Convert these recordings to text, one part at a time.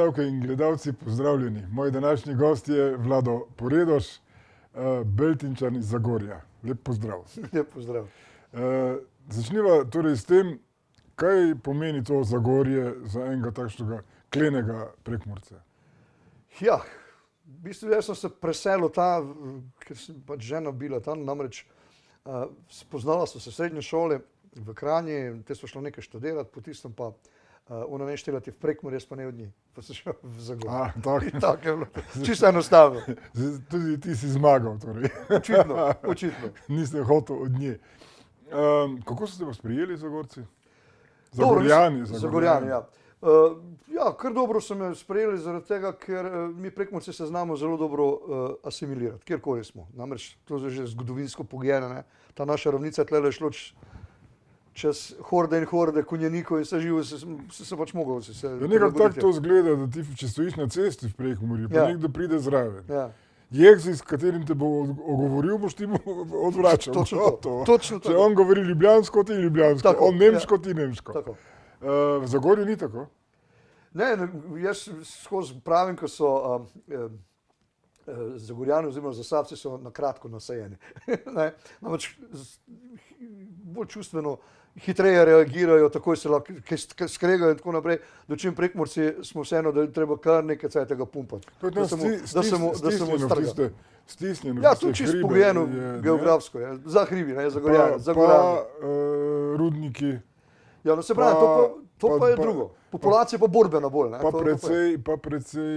gledalke in gledalci, pozdravljeni. Moj današnji gost je Vlado Poredoš, Beltinčan iz Zagorja. Lep pozdrav. Lep pozdrav. Začniva torej s tem, kaj pomeni to Zagorje za enega takšnega klenega Prekmurca. Ja, v bistvu jaz sem se preselil ker sem pač žena bila tam, namreč spoznala so se srednje šole v Kranji, te so šla nekaj študirati, po tistem pa ona ne štelati v Prekmurje, jaz pa ne od njih, pa sem šel v Zagorje. Tako je bilo, čisto enostavno. Tudi ti si zmagal, torej. Očitno. Niste hotel od nje. Kako so te pa sprijeli Zagorci? Zagorjani. Zagorjani, ja. Ja, kar dobro so me sprejeli zaradi tega, ker mi Prekmurci se znamo zelo dobro asimilirati, kjerkoli smo. Namreč to je že zgodovinsko pogledano, ta naša ravnica tlele je šlo čez horde in horde konjenikov in vse živo se pač moglo. Nekako tako to zgleda, da ti, če stojiš na cesti v Prekmurju, pa nekdo pride zraven. Jekzi, s katerim te bo ogovoril, boš ti odvračal. Točno to. Če on govori ljubljansko, ti ljubljansko, on nemško, ti nemško. Tako. V Zagorju ni tako? Ne, jaz skozi pravim, ko so Zagorjani oziroma Zasavci so na kratko nasajeni. Namreč bolj čustveno, hitreje reagirajo, takoj se lahko skregajo in tako naprej, dočim Prekmurci smo vseeno, da je treba kar nekaj tega pumpati. Da se mu strga. Stisnjeno. Ja, tudi čisto pogledano geografsko, za hribi, Zagorjani. Pa rudniki. Ja, no se pravi, to pa je drugo. Populacija pa borbena bolj. Pa precej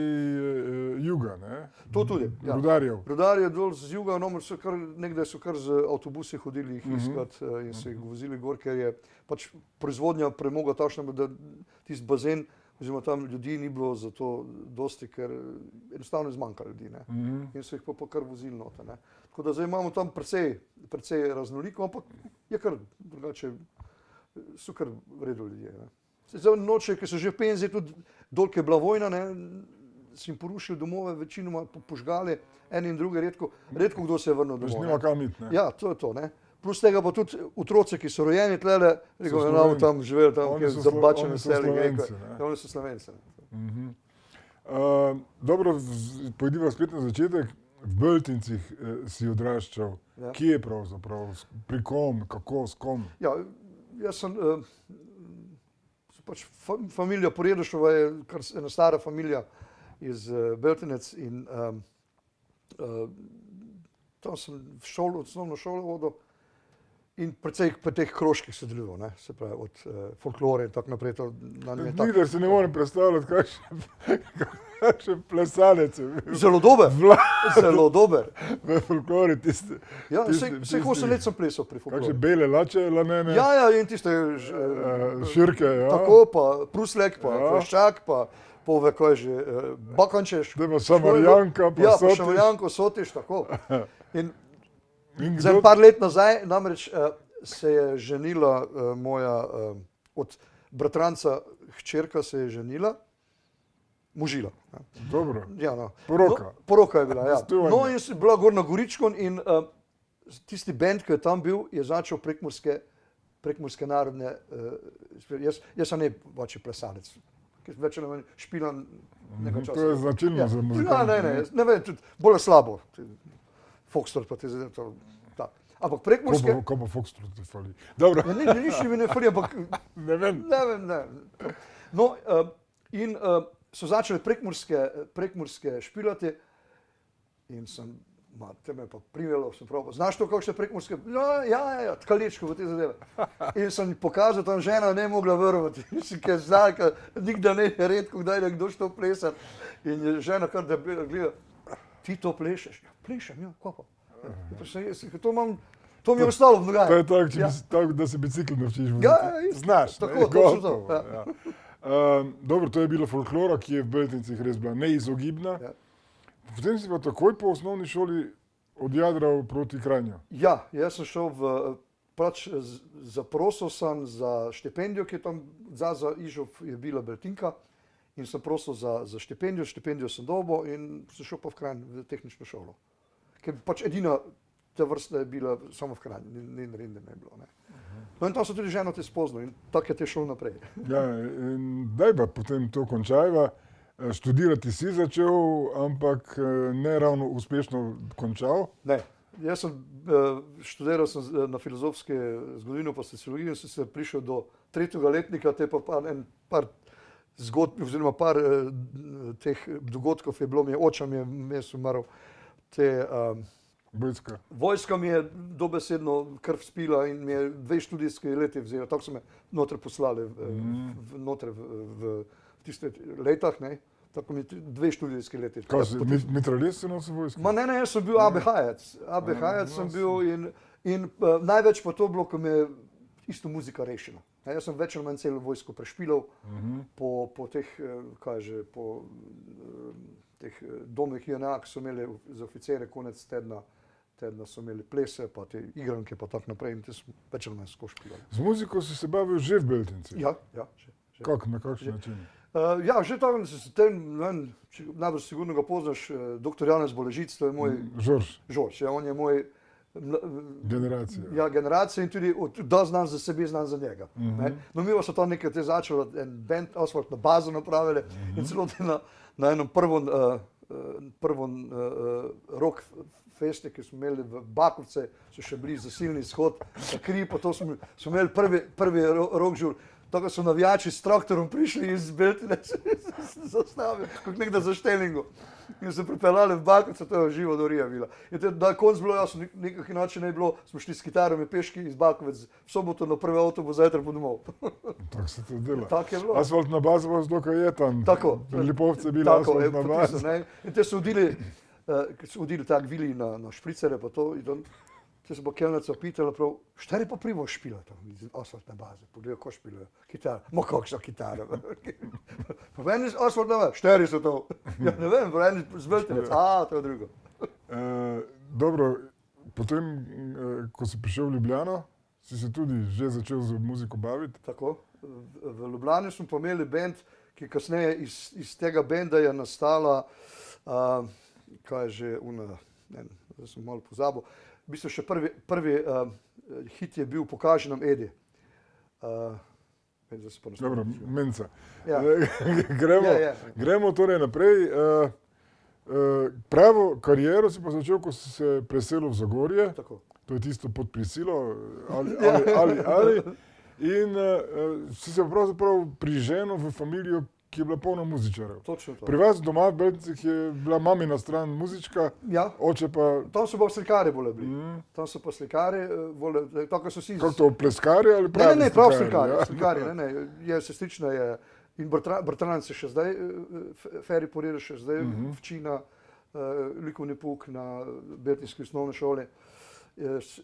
juga, ne? To tudi. Rudarjev. Rudarjev dol z juga, nekdaj so kar z avtobusi hodili jih iskat in se jih vozili gor, ker je pač proizvodnja premoga takšna, da tisti bazen, oziroma tam ljudi ni bilo za to dosti, ker enostavno je zmanjka ljudi, ne? In so jih pa kar vozili noter, ne? Tako da zdaj imamo tam precej raznoliko, ampak je kar drugače, so kar v redu ljudje. Zdaj noče, ki so že v penziji, tudi dol, ki je bila vojna, so jim porušili domove, večinoma požgali, eni in drugi, redko kdo se je vrnil domov. Nima kam iti, ne? Ja, to je to, ne. Plus tega pa tudi otroci, ki so rojeni tlele, rekel, tam živeli, tam kjer zabačene seli, oni so Slovenci. Dobro, pojdiva spet na začetek. V Beltincih si odraščal. Kje je pravzaprav? Pri kom? Kako? S kom? Ja, jaz sem pač familija Poredošova je kar ena stara familija iz Beltinec in tam sem osnovno šolo vodil in precej po teh krožkih sodeloval, se pravi od folklore in tako naprej. Nikdar se ne morem predstavljati, kakšen plesalec je bil. Zelo dober, zelo dober. V folklori tiste. Ja, vseh 8 let sem plesal pri folklori. Kakšne bele lače, lanene? Ja, in tiste širke, ja. Tako, pa pruslek, pa Vrščak, pa pove, kaj že, Bakančeš. Da ima Šamarjanka, pa Sotiš. Ja, pa Šamarjanko, Sotiš, tako. Zdaj, par let nazaj, namreč se je ženila moja, od bratranca hčerka se je ženila, možila. Dobro, ja, no. Poroka. No, poroka je bila, ja. No in si bila gor na Goričkon in tisti band, ki je tam bil, je začel prekmurske narodne, jaz sem ne pač plesalec, več ne vem, špilam nekaj časa. To je značilno za muzikant. Ja, ne vem, tudi bolj slabo. Foxtrot pa te zdaj to, tak. Ampak prekmurske... Ko pa Foxtrot te fali? Dobro. Ja, nič mi ne fali, ampak... Ne vem. No, in so začeli prekmurske špilati in sem, te me pa primelo, sem prav, znaš to kakšne prekmurske? Ja, tkalečko v te zadeve. In sem pokazal, tam žena ne mogla verovati, ker znala, nikdar ne, redko kdaj nekdo što plesati. In je žena kar da gleda, ti to plešeš? Ja, plešem, ja, kako pa? To mi je ostalo v nogaju. To je tako, da se bicikl naučiš voziti. Ja, znaš. Tako, točno to. Dobro, to je bila folklora, ki je v Beltincih res bila neizogibna. Potem si pa takoj po osnovni šoli odjadral proti Kranju. Ja, jaz sem šel pač zaprosil sem za štipendijo, ki je tam za Ižov je bila Beltinka. In sem prosil za štipendijo sem dobil in sem šel pa v Kranj, v tehnično šolo. Ker pač edina ta vrsta je bila samo v Kranju, ni Rinde ne bilo. No in tam so tudi ženo te spoznal in tako je te šel naprej. Ja, in daj pa potem to končajva. Študirati si začel, ampak ne ravno uspešno končal. Ne. Jaz sem študiral na filozofske zgodovino pa sociologijo in sem se prišel do 3. letnika, te pa par zgodb, oziroma par teh dogodkov je bilo, oče mi je vmes umrl, vojska mi je dobesedno krv spila in mi je 2 študijske leti vzela, tako so me noter poslali v tiste letah, ne. Tako mi 2 študijske leti. Kaj si, mitraljez si nosil vojsko? Ma ne, jaz sem bil ABH-jec. ABH-jec sem bil in največ pa to bilo, ko me je isto muzika rešila. Jaz sem več ali manj celo vojsko prešpilal po teh, po teh domih JNA, ki so imeli za oficere konec tedna so imeli plese, pa te igranke pa tako naprej in te smo več ali manj skozi špilali. Z muziko si se bavil že v Beltinci? Ja, že. Na kakšen način? Ja, že tam, najbolj sigurno ga poznaš, dr. Janez Boležic, to je moj... Žorž, ja, on je moj... Generacija. Ja, generacija in tudi da znam za sebe, znam za njega. No, mi so tam nekaj te začeli, en band, Asfalt na bazo napravili in celo na enom prvom rock festi, ki smo imeli v Bakovce, so še bili zasilni izhod, na Kri, pa to smo imeli prvi rock žur. Tako so navijači s traktorom prišli iz Beltine, zastavili, kot nekda za Štelingu. In so pripeljali v Bakovce, to je živo dorija bila. In da je konc bilo jasno, nekak inače ne bilo, smo šli s kitarami peški iz Bakovec v soboto na prvi avtobus, zajtra po domov. Tako se to dela. Tako je bilo. Asfaltna baza vas dokaj je tam. Tako. Lipovce je bila asfaltna baza. In te so udili tak vili na špricere pa to. Te se bo kelnica pitala prav, šteri pa privo špila tam iz asfaltne baze, pogledaj, ko špilajo, kitara, kakšna kitara. Pa meni asfaltna baza, šteri so to, ja ne vem, meni zveltenec, to je drugo. Dobro, potem, ko si prišel v Ljubljano, si se tudi že začel z muziko baviti? Tako, v Ljubljani smo pa imeli band, ki kasneje iz tega benda je nastala, kaj je že, zdaj sem malo pozabil, v bistvu še prvi hit je bil Pokaži nam Edi. Dobro, Menca. Ja. Gremo torej naprej. Pravo kariero si pa začel, ko si se preselil v Zagorje. Tako. To je tisto pod prisilo, ali. In si se pravzaprav priženil v familijo, ki je bila polna muzičarjev. Točno to. Pri vas doma v Beltincih je bila mamina stran muzička, ja. Oče pa... Tam so pa slikari bile bili. Tam so pa slikari, tako so vsi... Kako to, pleskari ali pravi slikari? Ne, prav slikari. Slikari, je sestrična je, in bratranec je še zdaj, Feri Porir še zdaj, včina, likovni pouk na Beltinski osnovne šole.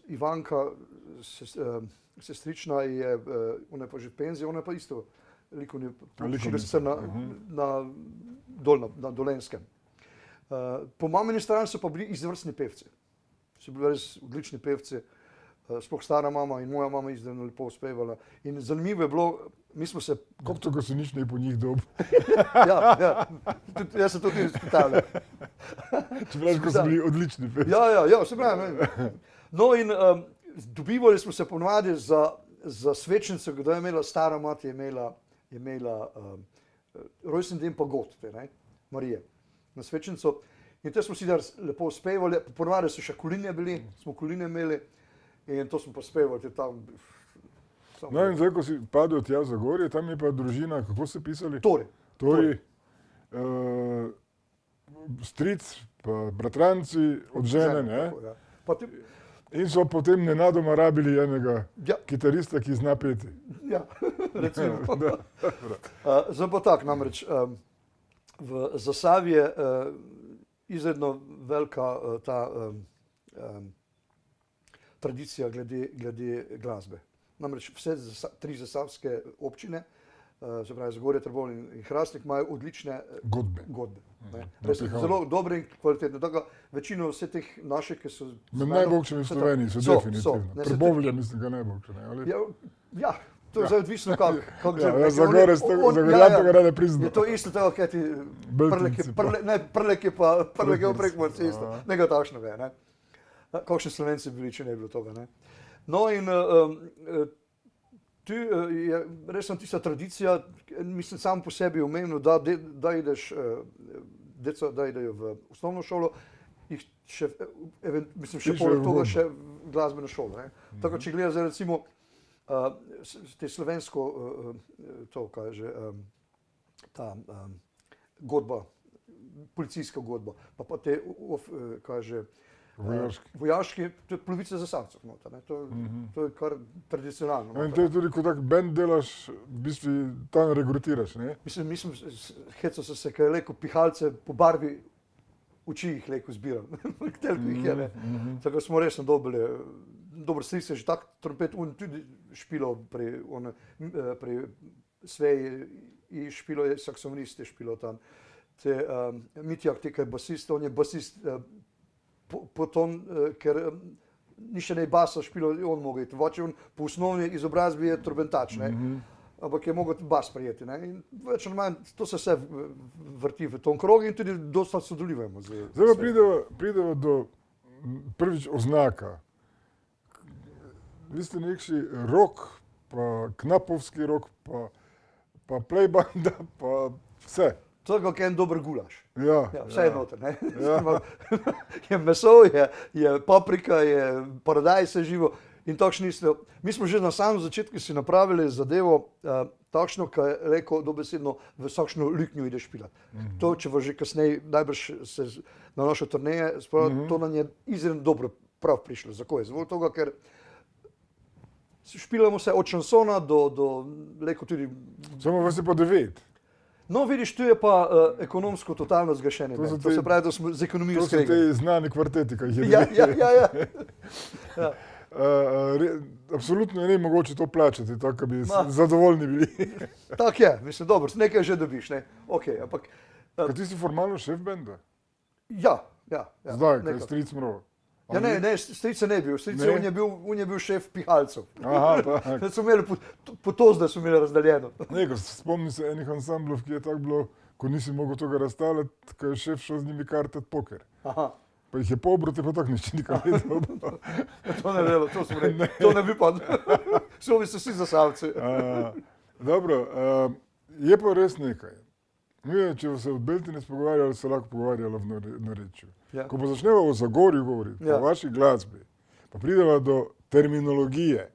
Ivanka, sestrična je, ona je pa že penzija, ona je pa isto. Likovni učili so se na Dolenskem. Po mamini strani so pa bili izvrstni pevci. So bili res odlični pevci, sploh stara mama in moja mama izredno lepo uspevala. In zanimivo je bilo, mi smo se... Kako to, ko se nič ne po njih dob? Ja, jaz sem to tudi izpitavljal. Čeprav, ko so bili odlični pevci. Ja, se pravi. No in dobivali smo se ponovadi za svečnico, kdo je imela stara mati, je imela rojstni dan pa god, Marije, na svečnico. In te smo si lepo spevali, ponovadi so še koline bili, smo koline imeli in to smo pa spevali tam. No in zdaj, ko si padel tja v Zagorje, tam je pa družina, kako ste pisali? Tori. Stric, pa bratranci od žene, ne? Tako, ja. In so potem nenadoma rabili enega kitarista, ki zna peti. Ja, recimo. Zdaj pa tak, namreč v Zasavi je izredno velika ta tradicija glede glasbe. Namreč vse 3 zasavske občine, se pravi Zagorje, Trbovlje in Hrastnik, imajo odlične godbe. Zelo dobre in kvalitetne. Tako večino vse teh naših, ki so... Med najboljšimi v Sloveniji so definitivno. Trbovlje mislim, da najboljše. Ja, to je zdaj odvisno kako že. Zagorjan tega rade priznal. Je to isto tako, kaj ti Prlek je v Prekmurci isto. Nekaj takšnega je. Kakšni Slovenci bili, če ne bi bilo toga. No in Tu je resno tista tradicija, mislim, sam po sebi omenil, da ideš, deca, da idejo v osnovno šolo, jih še, mislim, še Pišejo poleg toga v še glasbeno šolo. Ne. Tako, če gledaš zdaj recimo te slovensko, to kaže, ta godba, policijska godba, pa te, kaže, vojaški, to je polovica zasavcev noter, ne. To je kar tradicionalno. In to je tudi, ko tak band delaš, v bistvu tam rekrutiraš, ne? Mislim, hecal sem se, kaj je rekel, pihalce po barvi oči jih lepo zbiram, toliko jih je, ne. Tako smo resno dobili, dobro, strik se že tak trompet, on tudi špilo pri Sveji, i špilo je, saksofonist je špilo tam. Mitjak, tekaj basist, on je basist, potom, ker ni še ne basa špilo, on mogel iti. Voče on po osnovni izobrazbi je trobentač, ne. Ampak je mogel bas prijeti, ne. In več ali manj, to se vse vrti v tom krogu in tudi dosta sodelujemo. Zdaj pa pridemo do prvič oznaka. Vi ste nekši rock, pa knapovski rock, pa playbanda, pa vse. To je kot en dober gulaš. Ja, vse je noter, ne. Ja. Je meso, je paprika, je paradajz, vse živo in takšni isto. Mi smo že na samem začetku si napravili zadevo takšno, ki je rekel dobesedno v vsakšno luknjo ideš pilati. To, če bo že kasneje najbrž se na našo turneje, to nam je izredno dobro prav prišlo. Zakaj? Zato toga, ker špilamo se od šansona do rekel tudi... Samo vas je pa 9. No, vidiš, tu je pa ekonomsko totalno zgašenje. To se pravi, da smo z ekonomijo skregali. To so te znani kvarteti, ki jih je Ja. Absolutno je nemogoče to plačati, tako da bi zadovoljni bili. Tako je, mislim, dobro, nekaj že dobiš, ne. Okej, ampak... Kaj ti si formalno šef benda? Ja. Zdaj, kaj je stric Mro? Ja, ne, strica ne bil. Strica, on je bil šef pihalcev. Aha, tako. So imeli po to, da so imeli razdaljeno. Ne, spomnim se enih ansamblov, ki je tako bilo, ko nisi mogel toga razstavljati, ko je šef šel z njimi kartati poker. Aha. Pa jih je pobrati, pa tako nič nikam vedel. To ne velo, to smo rekli. To ne bi pa. So bi se vsi zasavci. Dobro, je pa res nekaj. Če se v Beltine spogovarjali, se lahko pogovarjali v narečju. Ja. Ko pa začneva o Zagorju govoriti, o vaši glasbi, pa prideva do terminologije,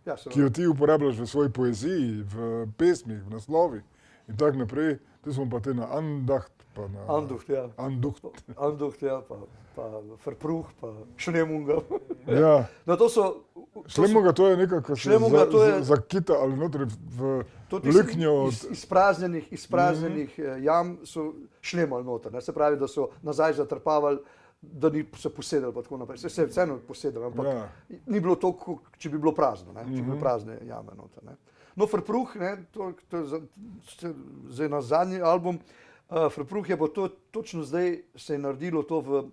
ki jo ti uporabljaš v svoji poeziji, v pesmih, v naslovih in tako naprej, tu smo pa te na Andacht, pa na... Anducht, ja. Anducht, ja, pa Verpruch, pa Schneemunga. Ja. No, to so... Šlemunga, to je nekaj, kar se zakita ali notri v luknjo od... Izpraznjenih jam so šlemali noter, ne? Se pravi, da so nazaj zatrpavali, da ni se posedali pa tako naprej. Se je vseeno posedali, ampak ni bilo to, če bi bilo prazno, ne? Če bi bilo prazne jame noter, ne? No, Verpruch, ne, to je zdaj na zadnji album, Verpruch je pa to, točno zdaj se je naredilo to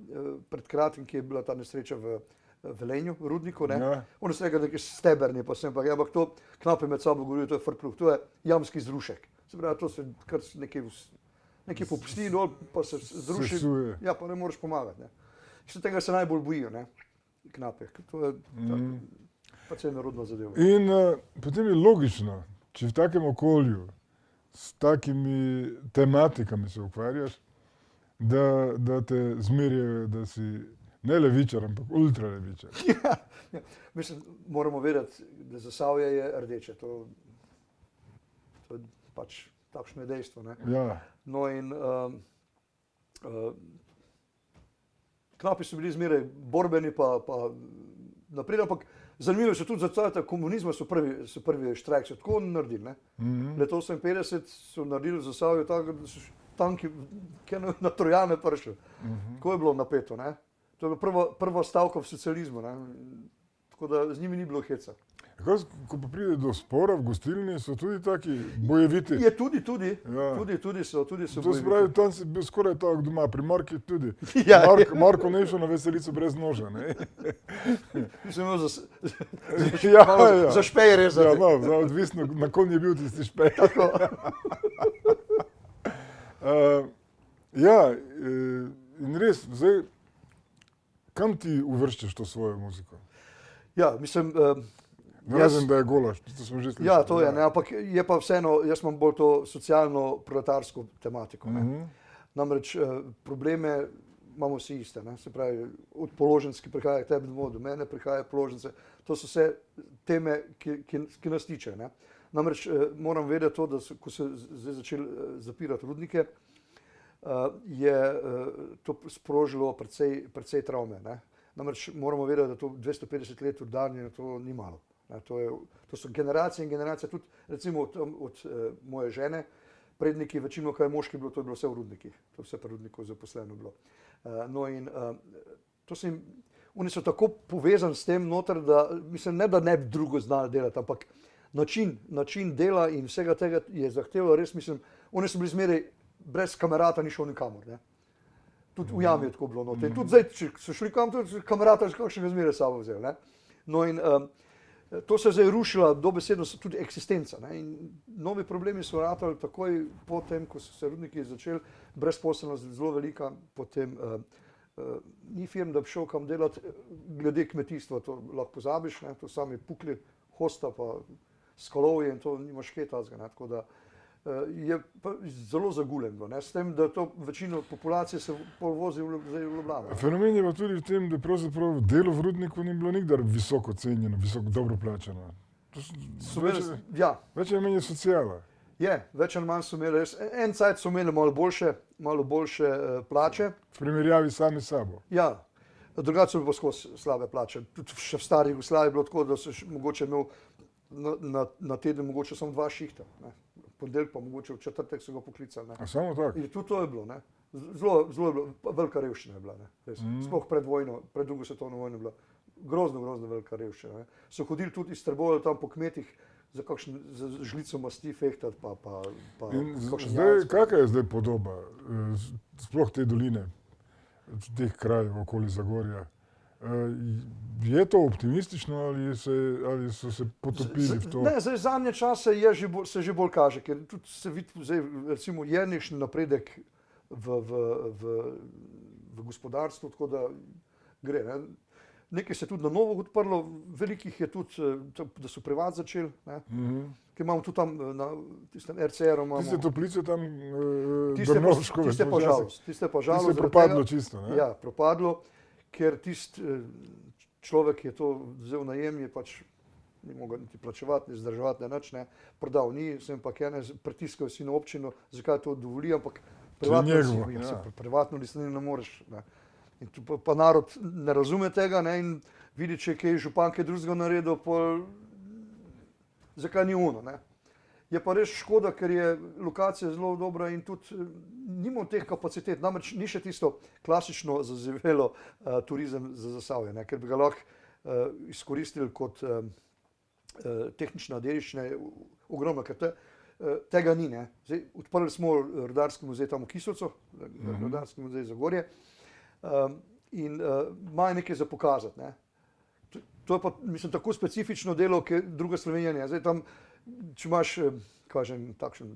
pred kratkim, ki je bila ta nesreča v Velenju, v Rudniku, ne. Ono se nekaj steberni, pa sem pa, ampak to knapi med sabo govorijo, to je Verpruch, to je jamski zrušek. Se pravi, to se kar nekaj popusti dol, pa se zruši, ja, pa ne moreš pomagati, ne. Še tega se najbolj bojijo, ne, knape. To je pač je narodna zadeva. In potem je logično, če v takem okolju s takimi tematikami se ukvarjaš, da te zmerjajo, da si ne levičar, ampak ultralevičar. Ja, mislim, moramo vedeti, da Zasavje je rdeče. To je pač takšno je dejstvo, ne. Ja. No in knapi so bili zmeraj borbeni, pa naprej, ampak zanimivo so tudi za cajta komunizma so prvi štrajk so tako naredili, ne. Leta 58 so naredili v Zasavju tako, da so tanki na Trojane prišli. Tako je bilo napeto, ne. To je bila prva stavka v socializmu, ne. Tako da z njimi ni bilo heca. Ko pa pride do spora v gostilni, so tudi taki bojeviti. Je tudi so To se bojeviti. pravi, tam si bil skoraj tako doma, pri Marki tudi. Ja. Marko ne je šel na veselico brez noža, ne? Mislim, imel Ja. za špej rezati. Ja, no, odvisno, na kom je bil tisti špej. Tako. Ja, in res, zdaj, kam ti uvrščaš to svojo muziko? Ja, mislim, Razen, da je golaž, to smo že slišali. Ja, to je, ne, ampak je pa vseeno, jaz imam bolj to socialno-proletarsko tematiko. Ne. Namreč probleme imamo vsi iste, ne. Se pravi, od položnic, ki prihajajo k tebi domov, do mene prihajajo položnice, to so vse teme, ki nas tiče. Ne. Namreč moram vedeti to, da ko se zdaj začeli zapirati rudnike, je to sprožilo precej travme. Ne. Namreč moramo vedeti, da to 250 let rudarjenja, to ni malo. Ne. To so generacije in generacije, tudi recimo od moje žene, predniki, večino, kaj je moški bilo, to je bilo vse v rudnikih. To je vse pri rudniku zaposleno bilo. No in to se jim, oni so tako povezani s tem noter, da mislim, ne da ne bi drugo znali delati, ampak način dela in vsega tega je zahtevalo res, mislim, oni so bili zmeraj, brez kamerata ni šel nikamor, ne. Tudi v jami je tako bilo noter. In tudi zdaj, če so šli kam, tudi kamerata že kakšnega zmeraj sabo vzel, ne. No in to se je zdaj rušila, dobesedno tudi eksistenca, ne. In novi problemi so ratali takoj po tem, ko so se rudniki začeli, brezposelnost zelo velika, potem ni firm, da bi šel kam delati, glede kmetijstva, to lahko pozabiš, ne, to sami pukli, hosta pa skalovje in to nimaš kaj tazga, ne, tako da je pa zelo zaguljeno, ne, s tem, da to večino populacije se vozi zdaj v Ljubljano. Fenomen je pa tudi v tem, da pravzaprav delo v rudniku ni bilo nikdar visoko cenjeno, visoko dobro plačano. Več ali manj je sociala. Je, več ali manj so imeli, en cajt so imeli malo boljše plače. V primerjavi sami s sabo. Ja, drugače so bili pa skozi slabe plače. Tudi še v stari Jugoslaviji je bilo tako, da so mogoče imel na teden mogoče samo 2 šihta. Ponedeljek pa mogoče v četrtek so ga poklicali. Ne. A samo tako? In tudi to je bilo, ne. Zelo je bilo, velika revščina je bila, ne. Sploh pred vojno, pred drugo svetovno vojno je bila grozno velika revščina, ne. So hodili tudi iz Trbovelj tam po kmetih za žlico masti fehtati pa zdaj, kakšna je zdaj podoba sploh te doline, teh krajev okoli Zagorja? Je to optimistično ali so se potopili v to? Ne, zdaj zadnje čase se že bolj kaže, ker tudi se vidi zdaj recimo je nekšen napredek v gospodarstvu, tako da gre, ne. Nekaj se je tudi na novo odprlo, velikih je tudi, da so privat začeli, ne. Ker imamo tudi tam na tistem RCR-u imamo. Tiste toplice tam Drnovškove. Tiste pa žalost. Tiste je propadlo čisto, ne? Ja, propadlo, ker človek je to vzel najem, je pač ni mogel niti plačevati, ni zdrževati, nič, ne. Prodal ni, sem pa pritiskal si na občino, zakaj to dovoli, ampak privatno lastnino ne moreš, ne. In pa narod ne razume tega, ne, in vidi, če je kaj župan kaj drugega naredil, zakaj ni ono, ne. Je pa res škoda, ker je lokacija zelo dobra in tudi nimamo teh kapacitet, namreč ni še tisto klasično zazivelo turizem za Zasavje, ne, ker bi ga lahko izkoristili kot tehnična dediščina, ogromno, ker tega ni, ne. Zdaj, odprli smo rudarski muzej tam v Kisovcu, rudarski muzej Zagorje, in imajo nekaj za pokazati, ne. To je pa, mislim, tako specifično delo, ker druga Slovenija ne. Zdaj tam, če imaš, kažem, takšen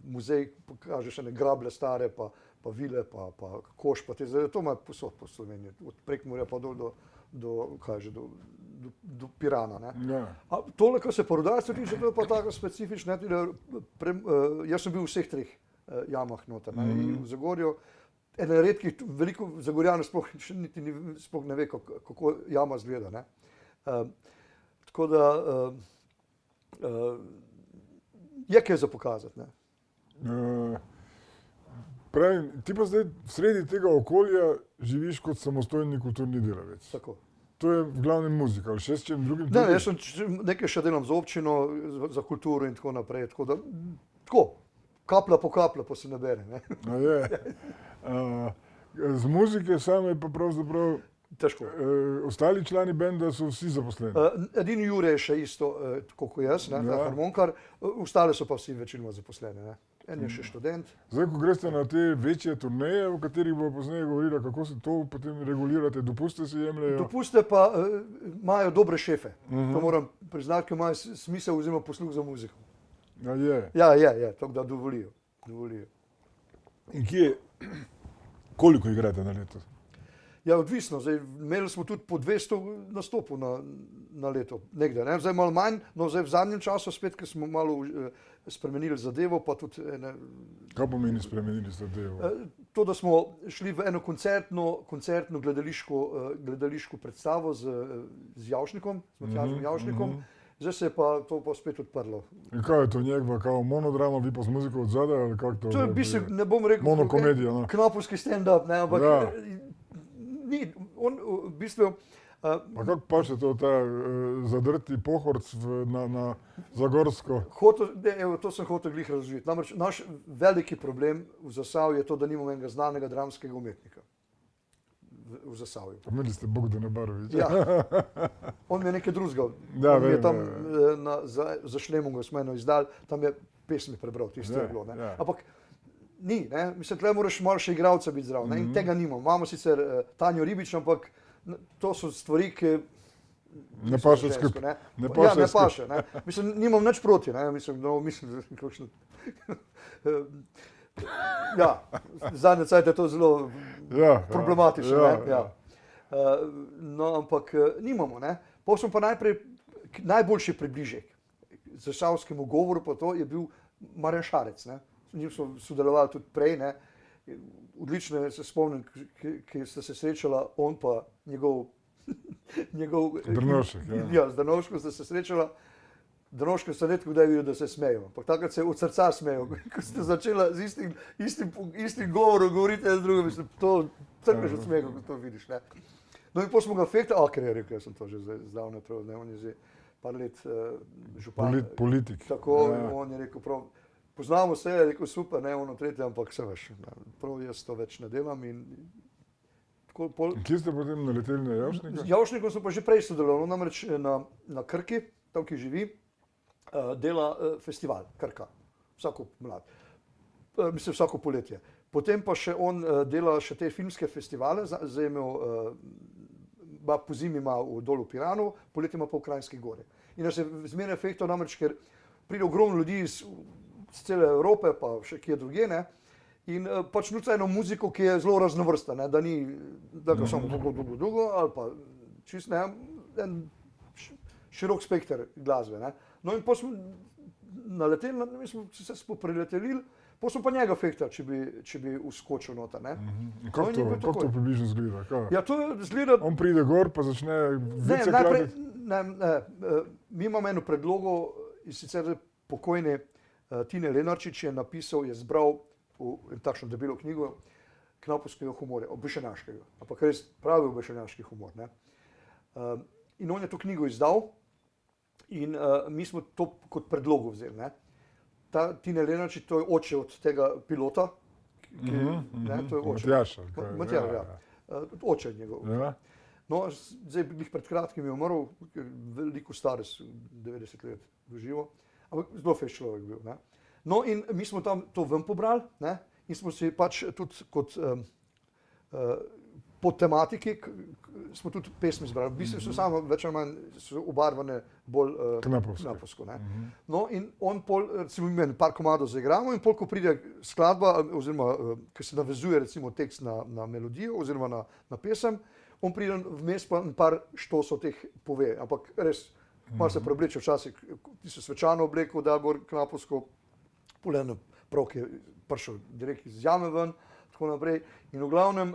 muzej, pokažeš ene grablje stare, pa vile, pa koš, pa te, zdaj to ima posod po Sloveniji, od Prekmurja pa do Pirana, ne. A tole, kar se pa rudarstva tiče, to je pa tako specifično, jaz sem bil v vseh 3 jamah noter, ne, in v Zagorju, ene redkih, veliko Zagorjanov sploh ne ve, kako jama izgleda, ne. Tako da je kaj za pokazati, ne. Pravim, ti pa zdaj sredi tega okolja živiš kot samostojni kulturni delavec. Tako. To je v glavnem muzika, ali še s čem drugim? Ne, jaz nekaj še delam z občino, za kulturo in tako naprej, tako da, tako, kaplja po kaplja pa se nabere, ne. A je. Z muzike same pa pravzaprav težko. Ostali člani benda so vsi zaposleni. Edini Jure je še isto, tako kot jaz, ne, harmonikar, ostale so pa vsi večinoma zaposleni, ne. En je še študent. Zdaj, ko greste na te večje turneje, o katerih bo pozneje govorila, kako se to potem regulirate, dopuste si jemljejo? Dopuste pa imajo dobre šefe, to moram priznati, ker imajo smisel oziroma posluh za muziko. A je? Ja, tako da dovolijo. In kje, koliko igrate na leto? Ja, odvisno. Zdaj, imeli smo tudi po 200 nastopov na leto, nekdaj. Ne? Zdaj malo manj, no zdaj v zadnjem času spet, ker smo malo spremenili zadevo, pa tudi Kaj pomeni spremenili zadevo? To, da smo šli v eno koncertno gledališko predstavo z Javšnikom, z Matjažem Javšnikom, zdaj se je pa to pa spet odprlo. In kaj je to njegova kao monodrama, vi pa z muziko od zadaj, ali kako to? To je v bistvu, ne bom rekel, monokomedija, no. Knapovski stand-up, ne, ampak ni, on v bistvu... Pa kako paše to, ta zadrti pohorc na Zagorsko? To sem hotel glih razložiti. Namreč naš veliki problem v Zasavju je to, da nimamo enega znanega dramskega umetnika v Zasavju. Imeli ste Bogdana Barovića. Ja, on mi je nekaj drugega. Da, on je tam za Šlemungo smo eno izdali, tam je pesmi prebral, tisto je bilo. Ne? Ampak ni, ne? Mislim, tle moraš malo še igralca biti zdrav, ne? In tega nimamo. Imamo sicer Tanjo Ribič, ampak to so stvari, ki ne paše skupaj. Ne paše. Ne? Mislim, nimam nič proti. Ne? Mislim, kakšno... Ja, zadnje cajt je to zelo problematično. No, ampak nimamo. Ne? Potem smo pa najprej, najboljši približek zasavskemu govoru pa to je bil Marjan Šarec. Ne? Z njim smo sodelovali tudi prej. Ne? Odlično se spomnim, ki sta se srečala, on pa njegov Drnovšek. Ja, z Drnovškom sta se srečala. Drnovškom sta redko kdaj videl, da se smejo. Ampak takrat se od srca smejo. Ko ste začela z istim govorom govoriti z drugim, mislim, to crkneš od smeha, ko to vidiš. Ne? No in potem smo ga fekta, ker je rekel, jaz sem to že zdavno prav, ne, on je zdaj par let župan. Politik. Tako, on je rekel prav, poznamo se, je rekel super, ne, ono tretje, ampak se veš, prav jaz to več ne delam in tako... Kje ste potem naleteli na Javšnika? Z Javšnikom smo pa že prej sodelovali, namreč na Krki, tam, ki živi, dela festival Krka, vsako mlad, mislim vsako poletje. Potem pa še on dela še te filmske festivale, zdaj je imel, po zimi ima dol v Piranu, poletje ima pa v Kranjski Gori. In nas je zmeraj efektov, namreč, ker pride ogromno ljudi iz cele Evrope, pa še kje drugje, ne? In pač nuca eno muziko, ki je zelo raznovrsta, ne? Da ni, da ga samo dugo, ali pa čist ne, en širok spekter glasbe, ne? No in potem smo naleteli, mi smo se popriletelili, potem smo pa njega fektali, če bi uskočil nota, ne? Kako to približno zgleda? Ja, to zgleda... On pride gor, pa začne vice kladiti? Ne, mi imamo eno predlogo, in sicer pokojni Tine Lenarčič je napisal, je zbral v takšno debelo knjigo knapovskega humorja, obešenjaškega, ampak res pravi obešenjaški humor. Ne? In on je to knjigo izdal in mi smo to kot predlogo vzeli. Ne? Ta Tine Lenarčič, to je oče od tega pilota, to je oče. Matjaž, ja. Oče njegov. No, zdaj bih pred kratkim je umrl, veliko star, 90 let doživel, ampak zelo feš človek bil. Ne? No in mi smo tam to ven pobrali, ne? In smo si pač tudi kot po tematiki smo tudi pesmi zbrali. V bistvu so samo več ali manj obarvane bolj knapovsko. Ne? No in on pol, recimo imeli par komadov zaigramo in pol, ko pride skladba, oziroma ko se navezuje recimo tekst na melodijo oziroma na pesem, on pride vmes pa par štosov teh pove, ampak res malo se preobleče včasih, ti so svečano obleko, da gor knapovsko, poleno prav, ki je prišel direkt iz jame ven, tako naprej. In v glavnem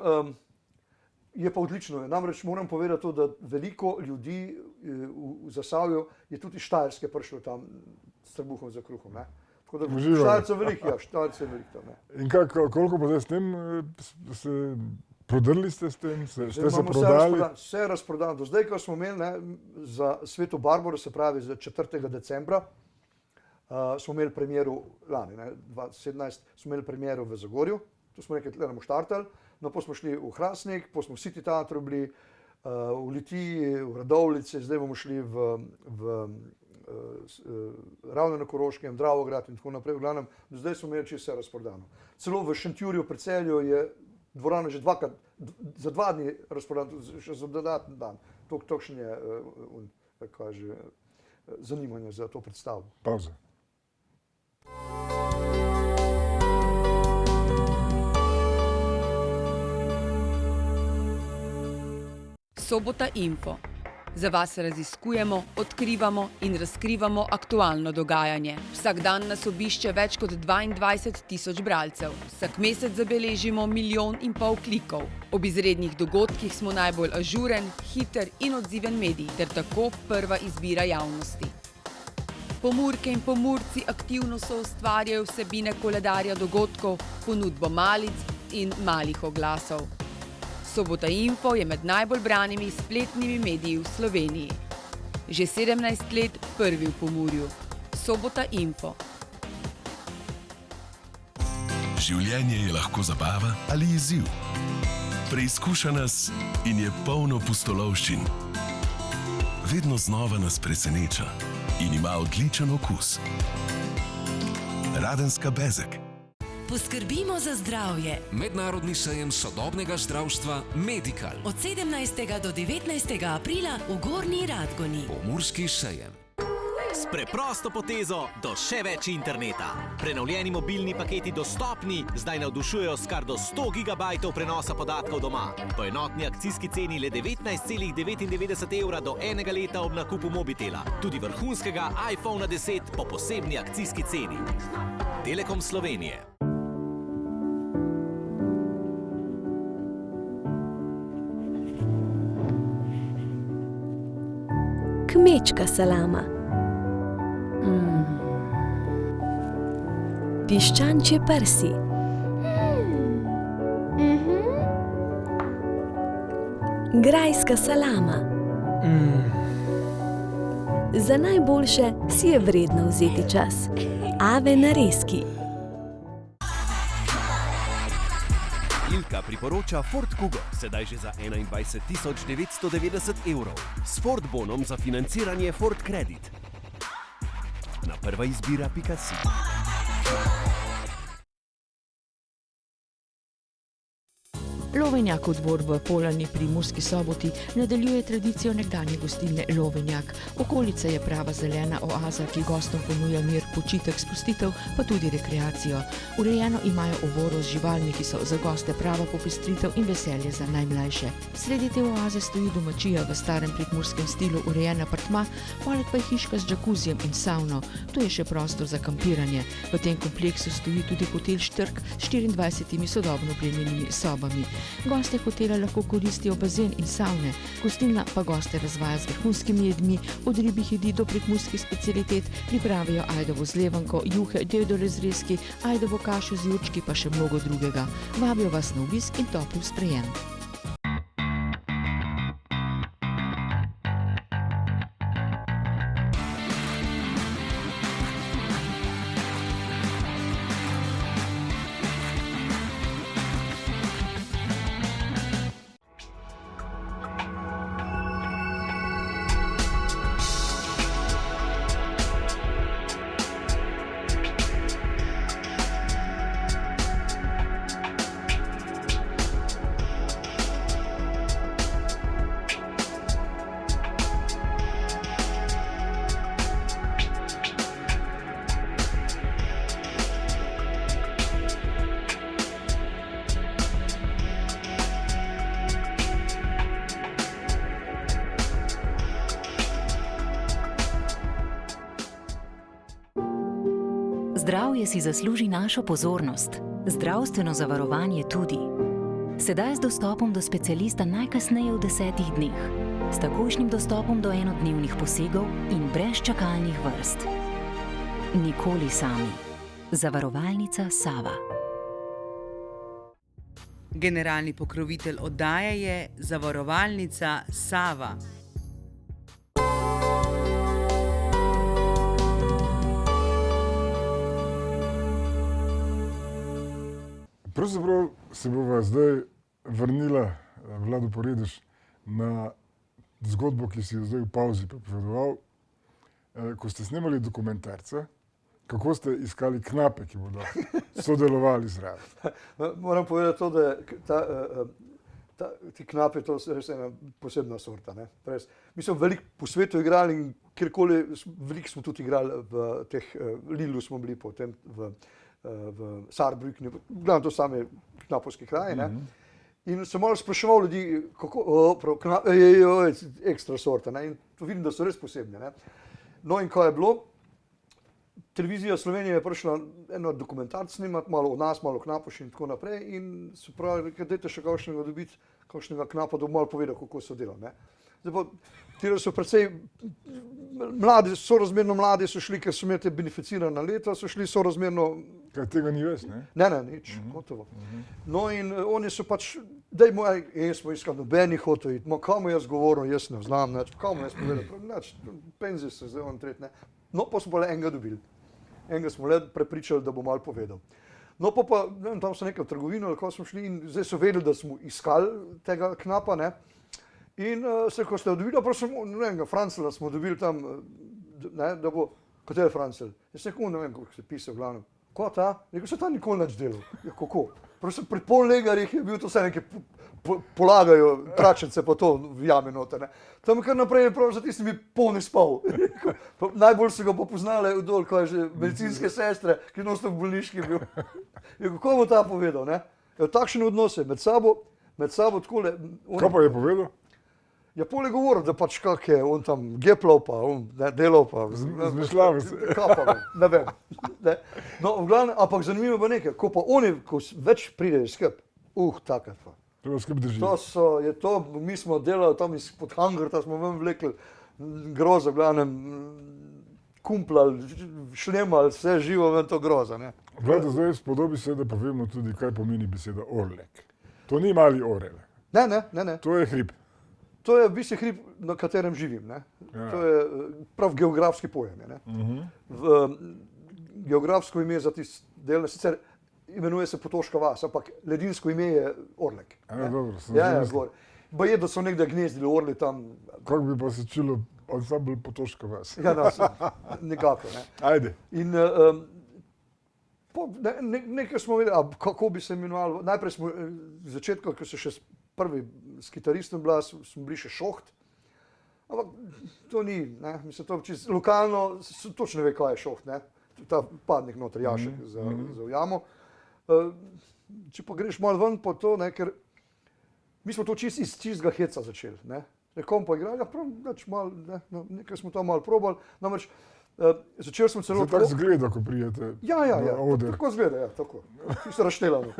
je pa odlično. Namreč moram povedati to, da veliko ljudi v Zasavju je tudi iz Štajerske prišlo tam s trebuhom za kruhom. Ne? Tako da Štajercev veliko, ja, Štajercev veliko tam. Ne? In koliko pa zdaj s tem se... Prodrli ste s tem? Ste se prodali? Vse razprodano. Do zdaj, ko smo imeli za Sveto Barbaro, se pravi za 4. decembra, smo imeli premiero lani, 2017, smo imeli premiero v Zagorju, tu smo nekaj bomo štartali, no pa smo šli v Hrastnik, pa smo v City teatru bili, v Litiji, v Radovljici, zdaj bomo šli Ravno na Koroškem, Dravograd in tako naprej. V glavnem, do zdaj smo imeli čisto vse razprodano. Celo v Šentjurju pri Celju je dvorana že dvakrat, za 2 dni razprodana, še za dodaten dan. Tokšen je zanimanje za to predstavo. Pauza. Sobota Info. Za vas raziskujemo, odkrivamo in razkrivamo aktualno dogajanje. Vsak dan nas obišče več kot 22.000 bralcev. Vsak mesec zabeležimo 1,5 milijona klikov. Ob izrednih dogodkih smo najbolj ažuren, hiter in odziven medij ter tako prva izbira javnosti. Pomurke in pomurci aktivno soustvarjajo vsebine koledarja dogodkov, ponudbo malic in malih oglasov. Sobota Info je med najbolj branimi spletnimi mediji v Sloveniji. Že 17 let prvi v Pomurju. Sobota Info. Življenje je lahko zabava ali izziv. Preizkuša nas in je polno pustolovščin. Vedno znova nas preseneča in ima odličen okus. Radenska Bezeg. Poskrbimo za zdravje. Mednarodni sejem sodobnega zdravstva Medical. Od 17. do 19. aprila v Gornji Radgoni. Pomurski sejem. S preprosto potezo do še več interneta. Prenovljeni mobilni paketi dostopni zdaj navdušujejo s kar do 100 GB prenosa podatkov doma. Po enotni akcijski ceni le 19,99 evra do 1 leta ob nakupu mobitela. Tudi vrhunskega iPhone 10 po posebni akcijski ceni. Telekom Slovenije. Kmečka salama. Piščančje prsi. Grajska salama. Za najboljše si je vredno vzeti čas. Ave narezki. Ilka priporoča Ford Kugo, sedaj že za 21.990 evrov. S Ford bonom za financiranje Ford Credit. Na prva izbira.si. Lovenjak dvor v Polani pri Murski Soboti nadaljuje tradicijo nekdanje gostilne Lovenjak. Okolica je prava zelena oaza, ki gostom ponuja mir, počitek, sprostitev, pa tudi rekreacijo. Urejeno imajo ovoro z živalmi, ki so za goste prava popestritev in veselje za najmlajše. Sredi te oaze stoji domačija v starem prekmurskem stilu urejen apartma, poleg pa je hiška z džakuzijem in savno. Tu je še prostor za kampiranje. V tem kompleksu stoji tudi hotel Štrk s 24 sodobno opremljenimi sobami. Goste hotela lahko koristijo bazen in savne, gostilna pa goste razvaja z vrhunskimi jedmi, od ribjih jedi do prekmurskih specialitet, pripravijo ajdovo zlevanko, juhe, dedole zrezki, ajdovo kašo z jurčki pa še mnogo drugega. Vabijo vas na obisk in topel sprejem. Zdravje si zasluži našo pozornost, zdravstveno zavarovanje tudi. Sedaj z dostopom do specialista najkasneje v 10 dneh, s takojšnjim dostopom do enodnevnih posegov in brez čakalnih vrst. Nikoli sami. Zavarovalnica Sava. Generalni pokrovitelj oddaje je Zavarovalnica Sava. Pravzaprav se bova zdaj vrnila, Vlado Poredež, na zgodbo, ki si jo zdaj v pauzi pripovedoval, ko ste snemali dokumentarca, kako ste iskali knape, ki bodo sodelovali zraven. Moram povedati to, da ti knape, to je res ena posebna sorta. Mi smo veliko po svetu igrali in kjerkoli, veliko smo tudi igrali v teh, Lillu smo bili potem v Saarbrückenu, gledam to same knapovske kraje. In sem malo spraševal ljudi, kako, ekstra sorta, ne? In to vidim, da so res posebne. Ne? No in kaj je bilo? Televizija Slovenije je prišla eno dokumentarc snimati, malo o nas, malo o Knapoši in tako naprej in so pravi, dajte še kakšnega dobiti, kakšnega Knapa, da bo malo povedal, kako so delali. Ne? Zdaj pa, tira so precej mladi, sorazmerno mladi so šli, ker so imeli te beneficirana leta, so šli sorazmerno... Kaj tega ni več, ne? Ne, nič, gotovo. No in oni so pač, dajmo, smo iskali nobenih hotel iti, komu jaz govoril, jaz ne znam, komu jaz povedal, penzije se zdaj on tret, ne. No, pa smo pa le enega dobili. Enega smo le prepričali, da bo malo povedal. No, pa, ne vem, tam so nekaj v trgovino, ali ko smo šli in zdaj so vedeli, da smo iskali tega Knapa, ne. In se, ko ste dobili, pa smo, ne vem, Francela smo dobili tam, ne, da bo, kot je Francel. Jaz ne vem, kako se pisal v glavnem. Ko ta? Rekel, se ta nikoli nič delal. Ja, kako? Prosim, pri polnegarjih je bil to vse nekaj, polagajo tračence pa to v jame noter, ne. Tam kar naprej je prav za tistimi polni spal. Najbolj so ga pa poznale dol, ko je že medicinske sestre, ki nosno v bolniški bil. Ja, kako bo ta povedal, ne? Ja, takšne odnose med sabo takole... Kaj pa je povedal? Ja, pol je govoril, da pač kak je, on tam geplal pa, on delal pa. Zmišljal se. Kapal, ne vem. Ne. No, v glavnem, ampak zanimivo pa nekaj, ko pa oni, ko več pridejo skrb, takrat pa. Treba skrb drži. Mi smo delali tam izpod Hangarta, smo ven vlekli groza, v glavnem, kumplali, šlemali, vse živo ven to groza, ne. Gledajte, zdaj spodobi se, da povemo tudi, kaj pomeni beseda orlek. To ni mali orel. Ne. To je hrib. To je v bistvu hrib, na katerem živim. Ne? Ja. To je prav geografski pojem. Ne? Geografsko ime za tist del, sicer imenuje se Potoška vas, ampak ledinsko ime je Orlek. Dobro, sem zgor. Baje, da so nekdaj gnezdili orli tam. Kako bi pa se čilo ansambl Potoška vas? Ja, nekako. Ne? Ajde. In nekaj smo videli, kako bi se imenovali. Najprej smo v začetku, ko so še prvi s kitaristom bila, smo bili še Šoht. Ampak to ni, ne, mislim, to čisto lokalno, točno ne ve, kaj je Šoht, ne. Ta padnik noter, jašek za ujamo. Če pa greš malo ven po to, ne, ker mi smo to čisto iz čistega heca začeli, ne. Nekom pa igrali, nekaj smo tam malo probali, namreč začeli smo celo... Se tako zgleda, ko prijete na oder. Tako zgleda, tako. Čisto razštelano.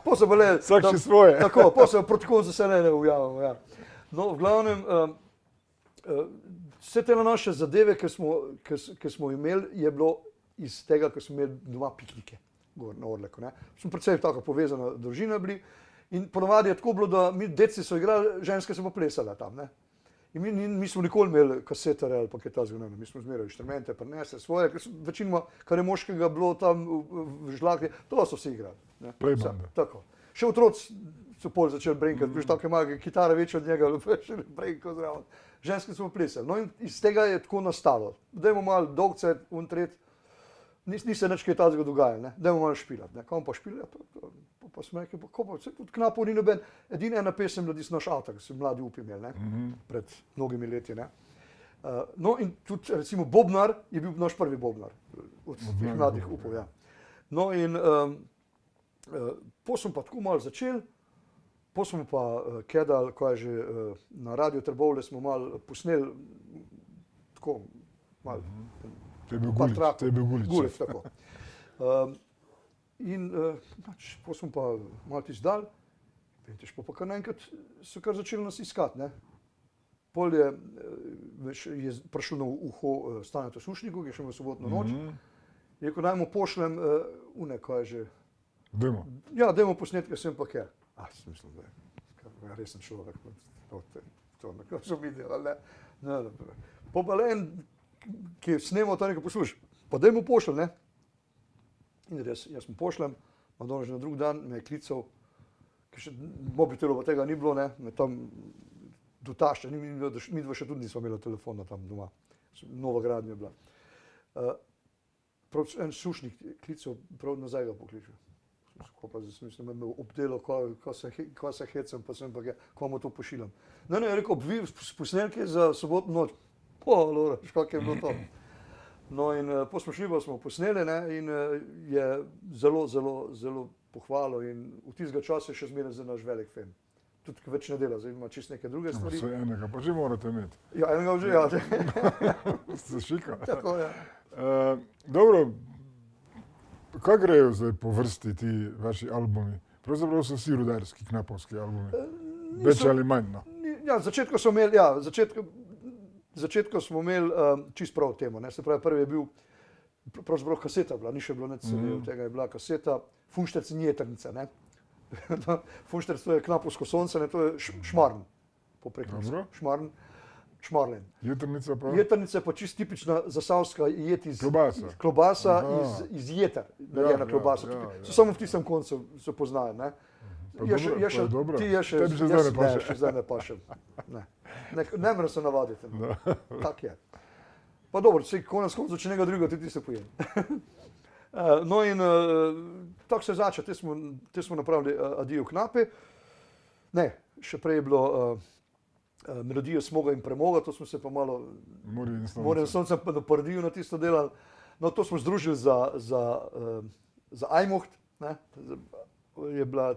Po se pa le... Vsak še svoje. Tako, po se proti koncu se ne ujavamo, ja. No, v glavnem, vse te naše zadeve, ki smo imeli, je bilo iz tega, ko smo imeli doma piknike, gor na Orleku, ne. Smo predvsem tako povezana družina bili in ponovadi je tako bilo, da mi deci so igrali, ženske so pa plesale tam, ne. In mi smo nikoli imeli kasetare ali pa kaj ta zgodnjeno, mi smo zmerali inštrumente, prinesli svoje, večinoma, kar je moškega bilo tam v žlaki, to so vsi igrali. Playbanda. Tako. Še otroci so pol začeli brenkati, prišli take malo kitare večje od njega, še brenkal zraven. Ženske smo plesali. No in iz tega je tako nastalo. Dajmo malo dolgce, tret, ni se nič kaj tazga dogajalo, ne? Dajmo malo špilati, ne? Kam pa špilati? Pa smo rekli, tudi Knapov ni noben, edina ena pesem Mladi naš avto, ki so mladi upi imeli, ne? Pred mnogimi leti, ne? No in tudi recimo Bobnar je bil naš prvi Bobnar od teh mladih upov, ja. No in po smo pa tako malo začeli, po smo pa kedali, ko je že na Radio Trbovlje smo malo posneli, tako malo. To je bil Gulič. Tako. In po smo pa malo tisti dal, veš, pa kar naenkrat so kar začeli nas iskati, ne. Pol je prišel na uho Staneta Sušniku, ki je šel v sobotno noč, je rekel, naj mu pošljem kaj je že. Demo. Ja, demo posnetke, sem pa kjer. Sem mislil, da je resen človek, to nekaj so videli, ali ne. Pa pa le en, ki je snemal to nekaj poslušal, pa daj mu pošljem, ne. In res, jaz mu pošljem, on že na drug dan me je klical, ker še mobitelov pa tega ni bilo, ne, me tam dotašča, mi dva še tudi nismo imeli telefona tam doma, nova gradnja je bila. Prav en Sušnik klical, prav nazaj ga pokličil. Pa zdaj sem mislil, da me obdelal, ko se hecam, pa sem pa ko mu to pošiljam. Ne, je rekel, posnelke za sobotno noč. Lora, kak je bilo to. No in po smo šli, pa smo posneli, ne, in je zelo pohvalil in v tistega časa je še zmeraj za naš velik fan. Tudi več ne dela, zdaj ima čisto neke druge stvari. Vse enega, pa že morate imeti. Ja, enega že, ja. Se šika. Tako, ja. Dobro, kaj grejo zdaj po vrsti ti vaši albumi? Pravzaprav so vsi rudarski, knapovski albumi. Več ali manj, no. Ja, začetku smo imeli čist prav temo, ne. Se pravi, prvi je bil pravzaprav kaseta bila, ni še bilo nič od tega, je bila kaseta Funšterc in Jetrnica, ne. Funšterc to je Knapovsko sonce, ne, to je Šmarn, po preklicu. Šmarlen. Jetrnica pa? Jetrnica je pa čist tipična zasavska jed iz klobasa iz jeter, narejena klobasa. Samo v tistem koncu se poznajo, ne. Ti je še zdaj ne pašem. Ne morem se navaditi. Tak je. Pa dobro, konec koncev, če nekaj drugega, tudi ti se pojem. No in tako se začne, te smo napravili Adijo knapi. Ne, še prej je bilo Melodijo smoga in premoga, to smo se pa malo Morje in sonce na Paradiju na tisto delali. No, to smo združili za Ajmoht, ne, je bila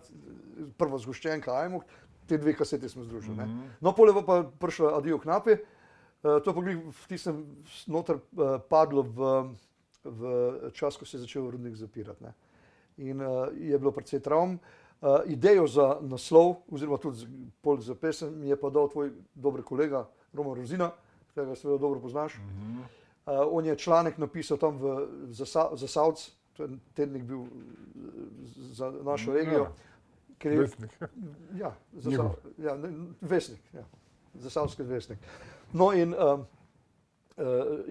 prva zgoščenka Ajmoht, te dve kasete smo združili, ne. No, potem pa prišla Adijo knapi, to pa v tistem noter padlo v čas, ko se je začel rudnik zapirati, ne. In je bilo precej travm. Idejo za naslov, oziroma tudi pol za pesem, mi je pa dal tvoj dober kolega Roman Rozina, katerega seveda dobro poznaš. On je članek napisal tam v Zasavc, to je tednik bil za našo regijo. Vestnik. Ja, Vestnik, ja, Zasavski Vestnik. No in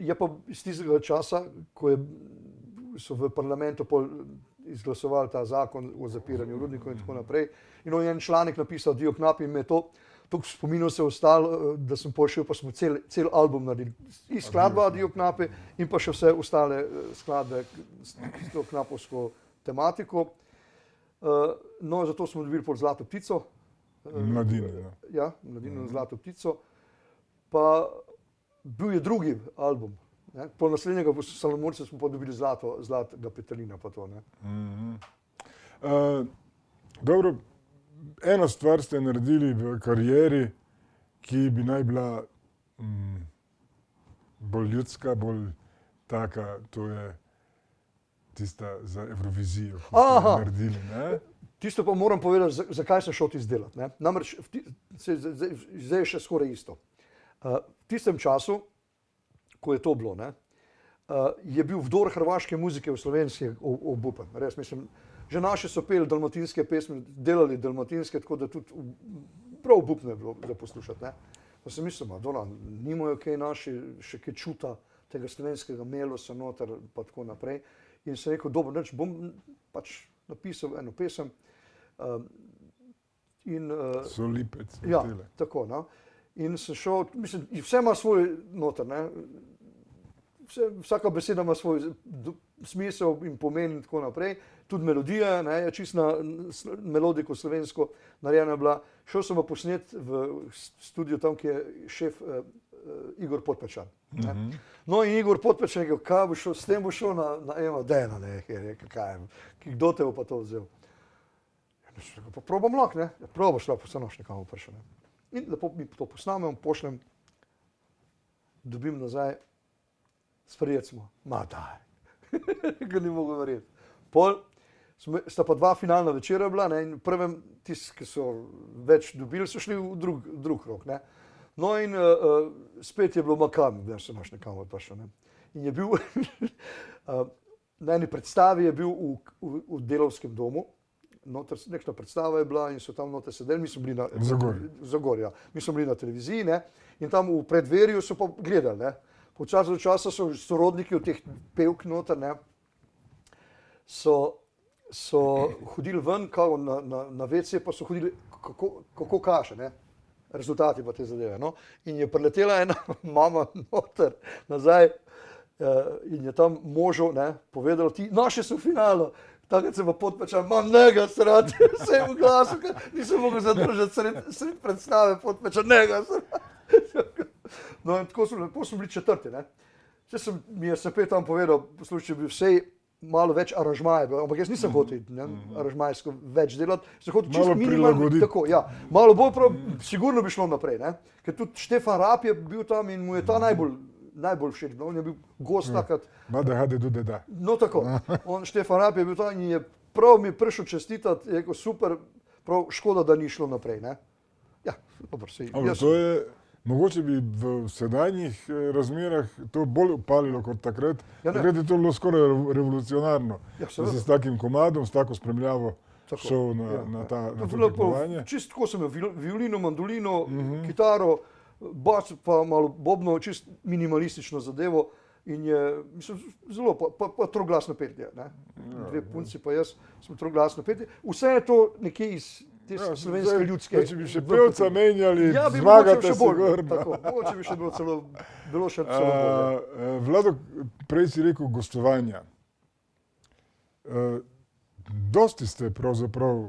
je pa iz tistega časa, ko so v parlamentu pol izglasovali ta zakon o zapiranju rudnikov in tako naprej. In on je en članek napisal Adijo knapi in me je to toliko spominov se ostalo, da sem pošel, pa smo cel album naredili. In skladba Adijo knapi in pa še vse ostale skladbe s to knapovsko tematiko. No, zato smo dobili pol Zlato ptico. Mladino, ja. Ja, Mladino Zlato ptico. Pa bil je drugi album. Po naslednjega Salomorca smo pa dobili Zlatega petelina pa to, ne. Dobro, eno stvar ste naredili v karieri, ki bi naj bila bolj ljudska, bolj taka, to je tista za Evrovizijo, ki ste naredili, ne. Tisto pa moram povedati, zakaj sem šel tisto delati, ne. Namreč, zdaj je še skoraj isto. V tistem času, ko je to bilo, ne, je bil vdor hrvaške muzike v slovenski obupen. Res, mislim, že naši so peli dalmatinske pesmi, delali dalmatinske, tako da tudi prav obupno je bilo za poslušati, ne. Pa sem mislil, Madonna, nimajo kaj naši še kaj čuta tega slovenskega melosa noter, pa tako naprej. In sem rekel, dobro, neč bom pač napisal eno pesem. Solipec. Ja, tako, no. In sem šel, mislim, vse ima svoj noter, ne. Vsaka beseda ima svoj smisel in pomen in tako naprej. Tudi melodija, ne, je čist na melodiko slovensko narejena bila. Šel sem pa posnet v studio tam, ki je šef Igor Podpečan. No in Igor Podpečan je rekel, kaj bo šel, s tem bo šel na Ema Dena, ne, je rekel, kaj je, kdo te bo pa to vzel. Pa probam lahko, ne, probaš lahko, se noš nekam vprašal, ne. In lepo mi to posnamem, pošljem, dobim nazaj, sprejeti smo, ma daj, ga ni mogel verjeti. Pol sta pa dva finalna večera bila, ne, in v prvem, tisti, ki so več dobili, so šli v drug rok, ne. No in spet je bilo makam, da se naš nekam odprašal, ne. In je bil, na eni predstavi je bil v Delavskem domu, noter nekšna predstava je bila in so tam noter sedeli, mi smo bili na Zagorja, mi smo bili na televiziji, ne, in tam v predverju so pa gledali, ne. Po času do časa so sorodniki od teh pevk noter, ne, so hodili ven, kao na WC, pa so hodili, kako kaže, ne, rezultati pa te zadeve, no. In je priletela ena mama noter nazaj in je tam možu, ne, povedala, ti, naši so v finalu. Takrat se pa Podpečan, imam njega srati, vse v glasu, nisem mogel zadržati sred predstave Podpečan, njega srati. No in tako smo bili četrti, ne. Mi je Sepet tam povedal, poslušaj, če bi vsej malo več aranžmaje, ampak jaz nisem hotel aranžmajsko več delati, sem hotel čisto minimalno, tako, ja, malo bolj prav, sigurno bi šlo naprej, ne? Ker tudi Štefan Rap je bil tam in mu je ta najbolj všeč, on je bil gost takrat. Mada hade do deda. No tako, Štefan Rap je bil tam in je prav mi prišel čestitati, je rekel super, prav škoda, da ni šlo naprej, ne? Ja, dobro, to je... Mogoče bi v sedajnih razmerah to bolj upalilo kot takrat. Takrat je to bilo skoraj revolucionarno, da se s takim komadom, s tako spremljavo šel na to tekmovanje. Čisto tako sem imel violino, mandolino, kitaro, bas pa malo bobno, čisto minimalistično zadevo in je, mislim, zelo, pa troglasno petje. Dve punci pa jaz smo troglasno petje. Vse je to nekje iz te slovenske ljudske. Če bi še pevca menjali, zmagate se gorno. Mogoče bi še bilo še celo bolje. Vlado, prej si rekel gostovanja. Dosti ste pravzaprav,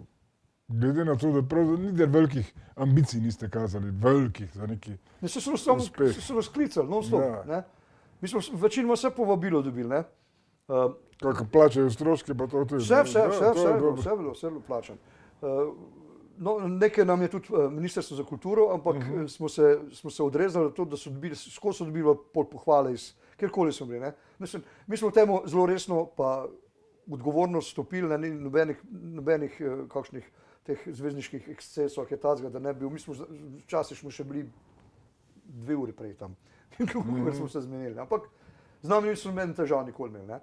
glede na to, da pravzaprav nikdar velikih ambicij niste kazali, velikih za neki uspeh. Se so nas klicali, non-stop. Mi smo večinoma vse povabilo dobili, ne? Kako plačajo stroške, pa to je... Vse bilo plačano. No, nekaj nam je tudi Ministrstvo za kulturo, ampak smo se odrezali to, da so dobili pol pohvale iz kjerkoli smo bili. Mislim, mi smo temu zelo resno pa odgovorno stopili, ni nobenih kakšnih teh zvezdniških ekscesov, je tazga, da ne bi, mi smo včasih smo še bili 2 uri prej tam, kako smo se zmenili. Ampak z nami niso nobeni težav nikoli imeli.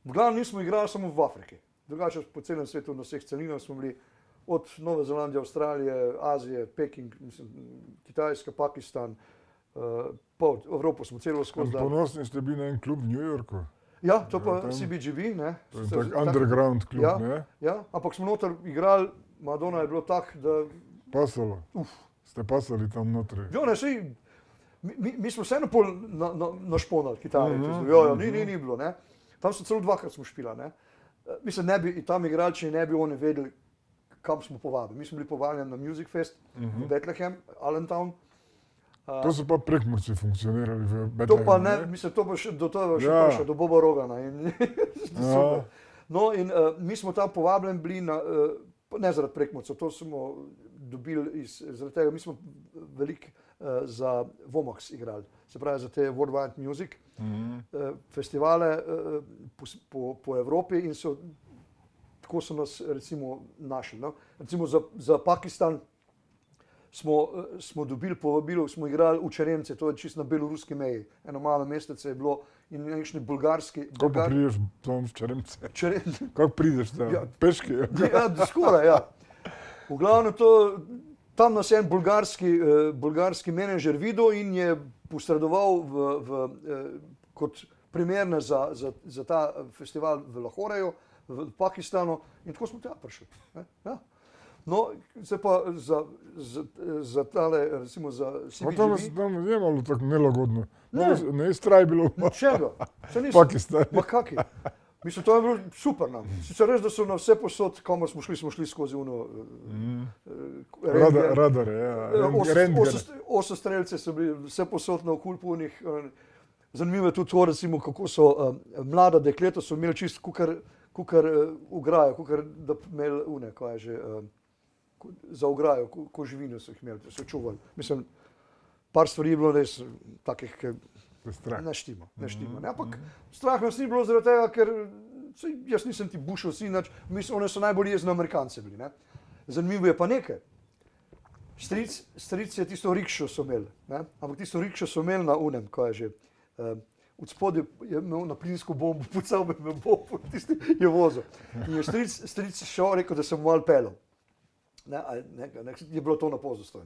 V glavnem nismo igrali samo v Afriki, drugače po celem svetu na vseh celinah smo bili od Nove Zelandije, Avstralije, Azije, Peking, mislim, Kitajska, Pakistan, pa od Evropo smo celo skozi. Ponosni ste bili na en klub v New Yorku. Ja, to pa CBGB, ne. To je tak underground klub, ne. Ja, ampak smo noter igrali, Madonna je bilo tak, da... Pasalo. Ste pasali tam notri. Jo, ne, sej, mi smo vseeno pol našponali kitare, ni bilo, ne. Tam so celo 2-krat smo špila, ne. Mislim, ne bi, tam igralči ne bi oni vedeli, kam smo povabili. Mi smo bili povabljeni na Music Fest v Bethlehem, Allentown. To so pa prekmurci funkcionirali v Bethlehemu. To pa ne, mislim, to bo še prišel, do Boba Rogana. No in mi smo tam povabljeni bili, ne zaradi prekmurcev, to smo dobili zaradi tega, mi smo veliko za Vomax igrali, se pravi za te Worldwide Music festivale po Evropi in tako so nas recimo našli. Recimo za Pakistan smo dobili povabilo, smo igrali v Čeremce, to je čisto na beloruski meji. Eno malo mestece je bilo in nekšni bulgarski... Kako pa prideš tam v Čeremce? Kako prideš tam? Peške? Ja, skoraj, ja. V glavnem tam nas je en bulgarski menedžer videl in je posredoval kot primerne za ta festival v Lahoreju, v Pakistanu in tako smo tja prišli. No, zdaj pa za tale, recimo za CBGB... Tam je malo tako nelagodno. Ne je straj bilo v Pakistanu. Ma kaki? Mislim, to je bilo super nam. Sicer res, da so na vse posod, kamor smo šli skozi uno... Radare, ja. Osostrelce so bili vse posod na okul punih. Zanimivo je tudi to, recimo, kako so mlada dekleta so imeli čist kukar ograjo, kukar da imeli une, kaj je že, za ograjo, ko živine so jih imeli, so čuvali. Mislim, par stvari je bilo res takih, ki ne štima. Ampak strah nas ni bilo zaradi tega, ker jaz nisem ti bušil sinač, one so najbolj jezni Amerikanci bili. Zanimivo je pa nekaj. Stric je tisto rikšo so imeli, ampak tisto rikšo so imeli na unem, kaj je že, od spodaj je imel na plinsko bombo, pucal bi me bombo, tisti je vozil. In je stric šel, rekel, da sem malo pelil. Je bilo to na pozostoj.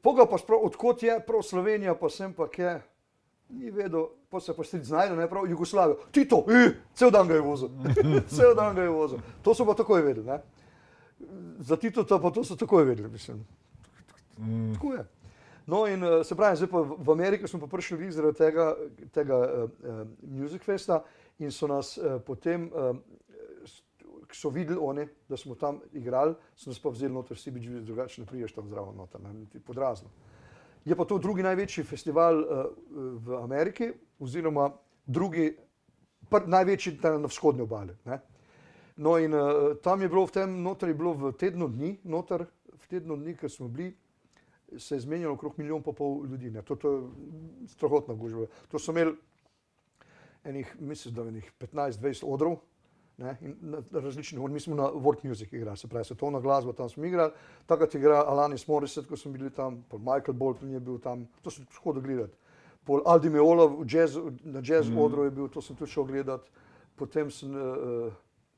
Poga pa sprav, odkot je, prav Slovenija, pa sem pa kje, ni vedel, pa se pa stric znajde, ne prav Jugoslavijo. Tito, cel dan ga je vozil. Cel dan ga je vozil. To so pa takoj vedeli, ne. Za Tito pa to so takoj vedeli, mislim. Tako je. No in se pravi, zdaj pa v Ameriki smo pa prišli zaradi tega Music Festa in so nas potem, so videli oni, da smo tam igrali, so nas pa vzeli noter CBGB, drugače ne priješ tam zraven noter, pod razno. Je pa to drugi največji festival v Ameriki, oziroma drugi največji na vzhodni obali. Ne. No in tam je bilo noter je bilo v tednu dni, ker smo bili, se je zmenjalo okrog 1,5 milijona ljudi. Ne. To je strahotna gužva. To so imeli mislim, da 15-20 odrov, ne, in na različnih, mi smo na world music igrali, se pravi svetovna glasba, tam smo igrali, takrat je igral Alanis Morissette, ko smo bili tam, pol Michael Bolton je bil tam, to sem hodil gledati, pol Aldi Meola na jazz odru je bil, to sem tudi šel gledati, potem sem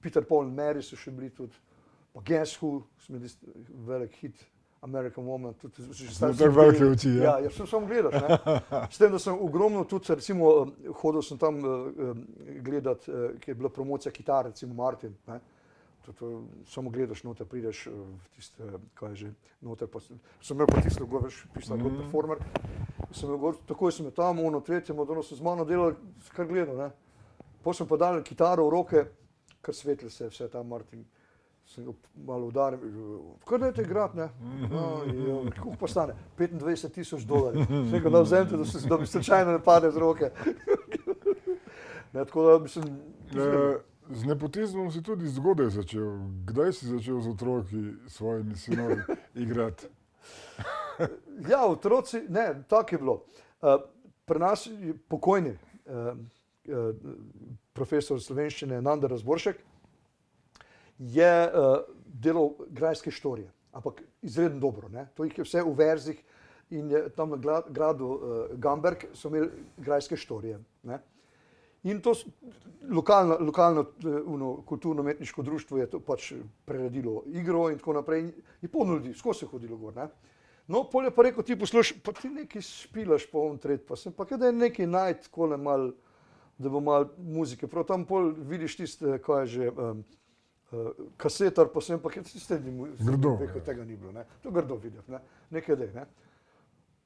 Peter Paul in Mary so še bili tudi, pa Guess Who, smo imeli velik hit, American Woman, tudi tako velike oči, ja. Ja, sem samo gledati, ne. S tem, da sem ogromno tudi, recimo, hodil sem tam gledati, ki je bila promocija kitare, recimo Martin, ne. Samo gledaš noter, prideš v tiste, kaj je že, noter, pa sem imel pa tisto, veš, pisal kot performer, takoj sem je tam, tretje, Madonna so z mano delali, kar gledal, ne. Potem sem pa dal kitaro v roke, kar svetli se vse tam Martin, sem ga malo udaril, kaj dajte igrati, ne? Koliko pa stane? $25,000. Sem rekel, da vzemite, da mi slučajno ne pade z roke. Tako da mislim... Z nepotizmom si tudi zgodaj začel. Kdaj si začel z otroki, svojimi sinovi igrati? Ja, otroci, ne, tako je bilo. Pri nas je pokojni profesor slovenščine Nanda Razboršek, je delal grajske štorije, ampak izredno dobro. Ne? To jih je vse v verzih in je tam na gradu Gamberg so imeli grajske štorije. Ne? In to lokalno kulturno-umetniško društvo je to pač preredilo igro in tako naprej. In polno ljudi, skozi se hodilo gor. Ne? No, pol je pa rekel, ti poslušaj, pa ti nekaj špilaš po ovom tret, pa sem pa kaj da je nekaj najti, takole mal, da bo malo muzike. Prav tam pol vidiš tiste, kaj je že... kasetar, pa sem pa grdo, tega ni bilo, ne. To grdo videti, ne. Nekaj dej, ne.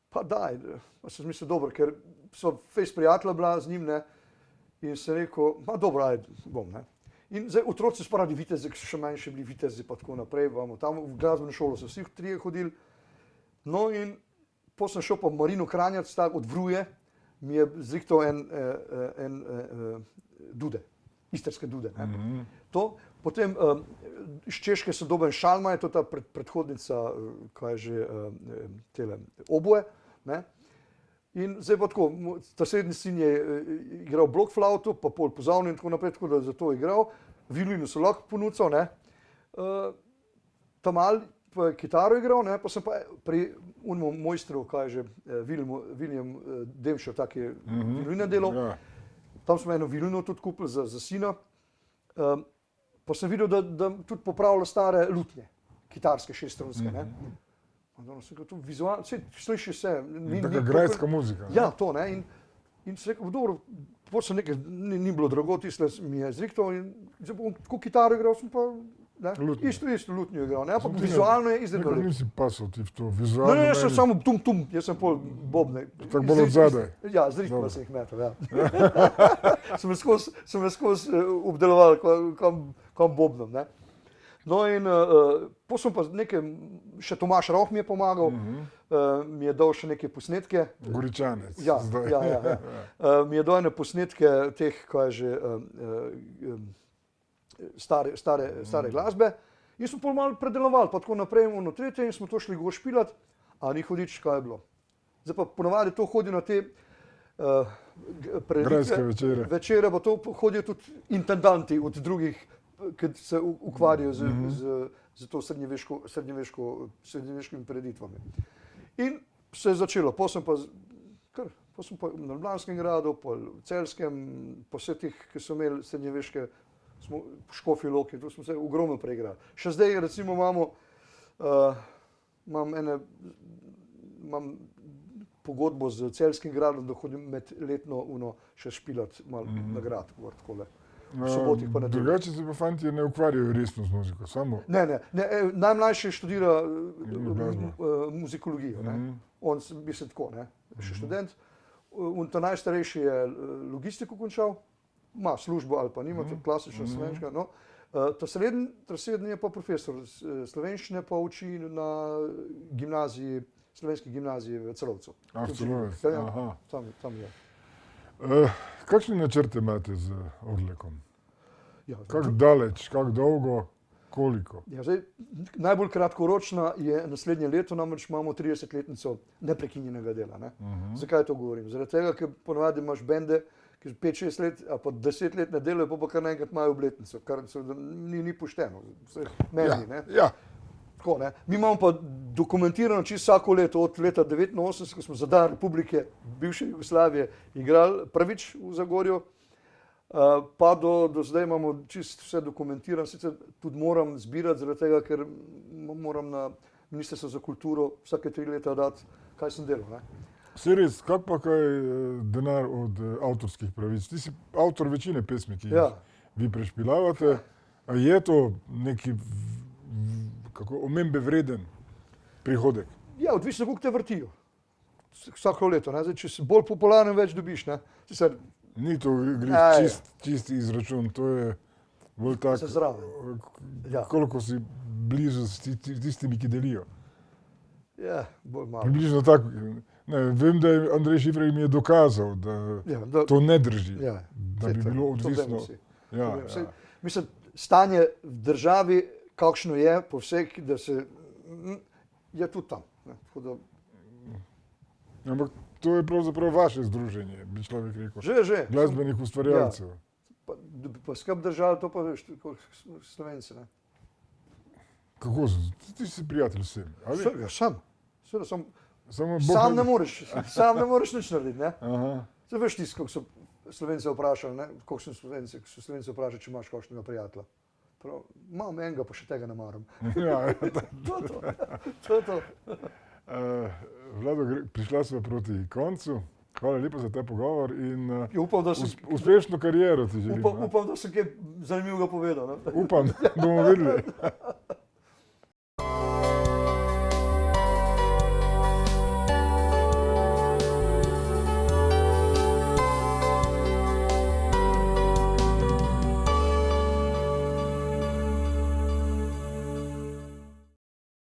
Pa daj, pa sem mislil, dobro, ker so fejs prijatelja bila z njim, ne, in sem rekel, ma dobro, ajde, bom, ne. In zdaj otroci so pa radi vitezi, ki so še manjši bili vitezi, pa tako naprej, tam v glasbeno šolo so vsi trije hodili, no in potem sem šel pa Marino Kranjac, tak od Vruje, mi je zrihtal en dude, istrske dude, ne. To, potem iz Češke so doben Šalma, je to ta predhodnica, kaj je že, tele oboje, ne. In zdaj pa tako, ta srednji sin je igral blokflauto, pa pol pozavno in tako naprej, tako da je zato igral, violino so lahko ponudil, ne. Ta mal pa je kitaro igral, ne, pa sem pa pri unemu mojstru, kaj je že, William Demšo, tak je violine delal, tam smo eno violino tudi kupili za sina, pa sem videl, da tudi popravlja stare lutnje, kitarske šeststrunske, ne. Sem rekel, to vizualno, sliši vse. Taka grajska muzika. Ja, to, ne, in sem rekel, dobro, potem sem nekaj, ni bilo drago, tiste mi je zrihtal in zdaj bom tako kitaro igral, sem pa, ne, isto lutnjo igral, ne, ampak vizualno je izredno lepo. Nekaj nisi pasal ti v to, vizualno meni. Ne, jaz sem samo tum, jaz sem pol bobne. Tako bolj od zadaj. Ja, zrihtala sem jih metal, ja. Sem me skozi obdeloval, kam bobnem, ne. No in potem sem pa nekaj, še Tomaž Rauh mi je pomagal, mi je dal še neke posnetke. Goričanec. Ja. Mi je dal ene posnetke teh, kaj je že, stare glasbe in smo pol malo predelovali, pa tako naprej, tretje in smo to šli gor špilati, a ni hudič, kaj je bilo. Zdaj pa ponavadi to hodi na te grajske večere, pa to hodijo tudi intendanti od drugih, ki se ukvarjajo z to srednjeveškimi prireditvami. In se je začelo, potem sem pa na Ljubljanskem gradu, po Celjskem, po vseh teh, ki so imeli srednjeveške, smo v Škofji Loki, tu smo se ogromno preigrali. Še zdaj recimo imam pogodbo z Celjskim gradom, da hodim med letno še špilati malo nagrad, takole. V sobotih pa nedeljah. Drugače se pa fantje ne ukvarjajo resno z muziko, samo? Ne, najmlajši študira muzikologijo, ne. On bi se tako, ne, še študent. Ta najstarejši je logistiko končal, ima službo ali pa nima, tudi klasična slovenščina, no. Ta srednji je pa profesor slovenščine, pa uči na gimnaziji, slovenski gimnaziji v Celovcu. V Celovcu, aha. Tam je. Kakšne načrte imate z Orlekom? Ja, kako daleč, kako dolgo, koliko? Ja, zdaj, najbolj kratkoročna je naslednje leto, namreč imamo 30-letnico neprekinjenega dela. Ne? Zakaj to govorim? Zaradi tega, ker ponovadi imaš bende, ki 5-6 let, a pa 10 let ne delajo, pa kar naenkrat imajo obletnico, kar ni pošteno. Meni, ne? Ja. Tako, ne? Mi imamo pa dokumentirano čisto vsako leto, od leta 1989, ko smo za dan Republike bivše Jugoslavije igrali prvič v Zagorju, pa do zdaj imamo čisto vse dokumentirano, sicer tudi moram zbirati, zaradi tega, ker moram na Ministrstvo za kulturo vsake 3 leta dati, kaj sem delal. Ne? Se res, kak pa kaj denar od avtorskih pravic? Ti si avtor večine pesmi, ki jih vi prešpilavate. A je to neki omembe vreden prihodek? Ja, odvisno, koliko te vrtijo. Vsako leto. Ne? Zdaj, če si bolj popularen, več dobiš. Ne? Ni to čist izračun, to je bolj tako, koliko si blizu s tistimi, ki delijo. Ja, bolj malo. Približno tako. Vem, da je Andrej Šifrer mi je dokazal, da to ne drži, da bi bilo odvisno. Mislim, stanje v državi, kakšno je po vseh, da se je tudi tam. Ampak to je pravzaprav vaše združenje, bi človek rekel. Že. Glasbenih ustvarjalcev. Pa skrb država, to pa veš, Slovenci. Kako? Ti si prijatelj vsem, ali? Sam ne moreš nič narediti. Zdaj veš tisto, kako so Slovence vprašali, koliko so Slovence vprašali, če imaš kakšnega prijatelja. Imam enega, pa še tega ne maram. To je to. Vlado, prišla sva proti koncu. Hvala lepa za ta pogovor in uspešno kariero ti želim. Upam, da sem kaj zanimivega povedal. Upam, bomo videli.